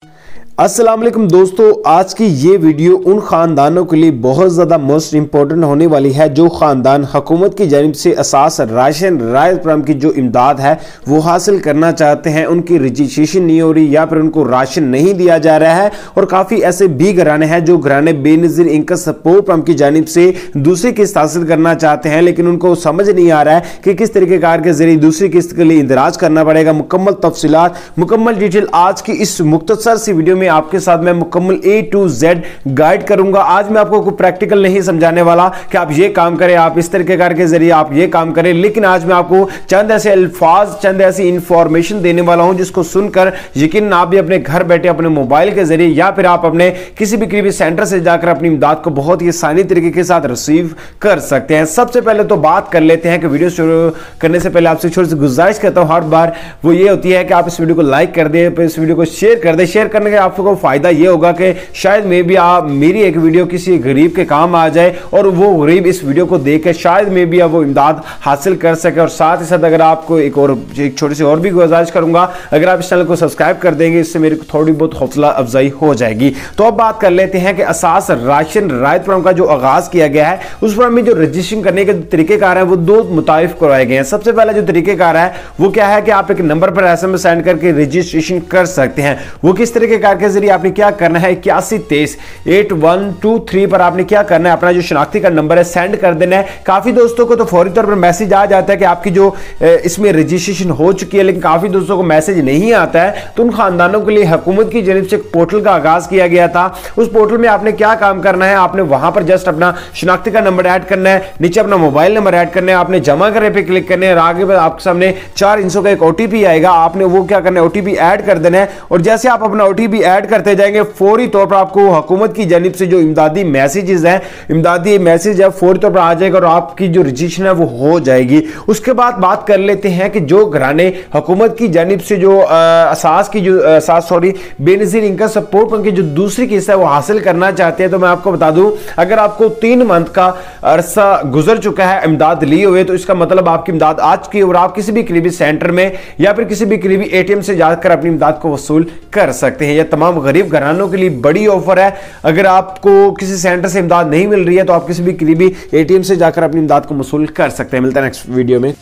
अस्सलाम वालेकुम दोस्तों, आज की ये वीडियो उन ख़ानदानों के लिए बहुत ज़्यादा मोस्ट इंपॉर्टेंट होने वाली है जो ख़ानदान हुकूमत की जानिब से असास राशन रायत प्रोग्राम की जो इमदाद है वो हासिल करना चाहते हैं। उनकी रजिस्ट्रेशन नहीं हो रही या फिर उनको राशन नहीं दिया जा रहा है। और काफ़ी ऐसे भी घराने हैं जो घराने बेनज़ीर इनकम सपोर्ट प्रोग्राम की जानिब से दूसरी किस्त हासिल करना चाहते हैं, लेकिन उनको समझ नहीं आ रहा है कि किस तरीके कार के जरिए दूसरी किस्त के लिए इंदराज करना पड़ेगा। मुकम्मल तफसीलात, मुकम्मल डिटेल आज की इस मुख्तसर सी वीडियो में आपके साथ मैं मुकम्मल A to Z गाइड करूंगा। आज मैं आपको कोई प्रैक्टिकल नहीं समझाने वाला कि आप ये काम करें, आप इस तरीके कार के जरिए आप ये काम करें, लेकिन आज मैं आपको चंद ऐसे अल्फाज, चंद ऐसी इंफॉर्मेशन देने वाला हूं जिसको सुनकर यकीन आप भी अपने घर बैठे अपने मोबाइल के जरिए या फिर आप अपने किसी भी करीबी सेंटर से जाकर अपनी इमदाद को बहुत ही आसानी तरीके के साथ रिसीव कर सकते हैं। सबसे पहले तो बात कर लेते हैं कि वीडियो शुरू करने से पहले आपसे छोटी सी गुजारिश करता हूं हर बार, वो ये होती है कि आप इस वीडियो को लाइक कर दें, इस वीडियो को शेयर कर दें। शेयर करने के आपको फायदा ये होगा कि शायद में भी आप मेरी एक वीडियो किसी गरीब के काम आ जाए और वो गरीब इस वीडियो को देख के शायद में भी वो इमदाद हासिल कर सके। और साथ ही साथ अगर आपको एक छोटी सी और भी गुजारिश करूंगा, अगर आप इस चैनल को सब्सक्राइब कर देंगे, इससे मेरी थोड़ी बहुत हौसला अफजाई हो जाएगी। तो अब बात कर लेते हैं कि असास राशन रायत प्रोग्राम का जो आगाज किया गया है उस प्रोग्राम में जो रजिस्ट्रेशन करने के तरीकेकार है वो दो मुताबिफ करवाए गए हैं। सबसे पहला जो तरीकेकार है वो क्या है कि आप एक नंबर पर SMS सेंड करके रजिस्ट्रेशन कर सकते हैं। वो किस तरीकेकार के जरिए आपने क्या करना है, 81238123 पर आपने क्या करना है, अपना जो शनाख्ती का नंबर है सेंड कर देना है। काफी दोस्तों को तो फौरी तौर पर मैसेज आ जाता है कि आपकी जो इसमें रजिस्ट्रेशन हो चुकी है, लेकिन काफी दोस्तों को मैसेज नहीं आता है। तो उन खानदानों के लिए हुकूमत की जानिब से एक पोर्टल का आगाज किया गया था। उस पोर्टल में आपने क्या काम करना है, आपने वहां पर जस्ट अपना शनाख्ती का नंबर ऐड करना है, नीचे अपना मोबाइल नंबर ऐड करना है, आपने जमा करने पे क्लिक करना है और आगे आपके सामने 4 अंकों का एक OTP आएगा। आपने वो क्या करना है, OTP ऐड कर देना है। और जैसे आप अपना OTP ऐड करते जाएंगे फौरी तौर पर आपको हुकूमत की जानिब से जो इमदादी मैसेजेस हैं, इमदादी मैसेज है फौरी तौर पर आ जाएगा और आपकी जो रजिस्ट्रेशन है वो हो जाएगी। उसके बाद बात कर लेते हैं कि जो घराने हुकूमत की जानिब से जो बेनज़ीर इनकम सपोर्ट की जो दूसरी किस्त है वो हासिल करना चाहते हैं, तो मैं आपको बता दूं अगर आपको 3 मंथ का अरसा गुजर चुका है इमदाद लिए हुए, तो इसका मतलब आपकी इमदाद आ चुकी है और आप किसी भी करीबी सेंटर में या फिर किसी भी करीबी ATM से जाकर अपनी इमदाद को वसूल कर सकते हैं। यह तमाम गरीब घरानों के लिए बड़ी ऑफर है। अगर आपको किसी सेंटर से इमदाद नहीं मिल रही है तो आप किसी भी करीबी ATM से जाकर अपनी इमदाद को वसूल कर सकते हैं। मिलता है नेक्स्ट वीडियो में।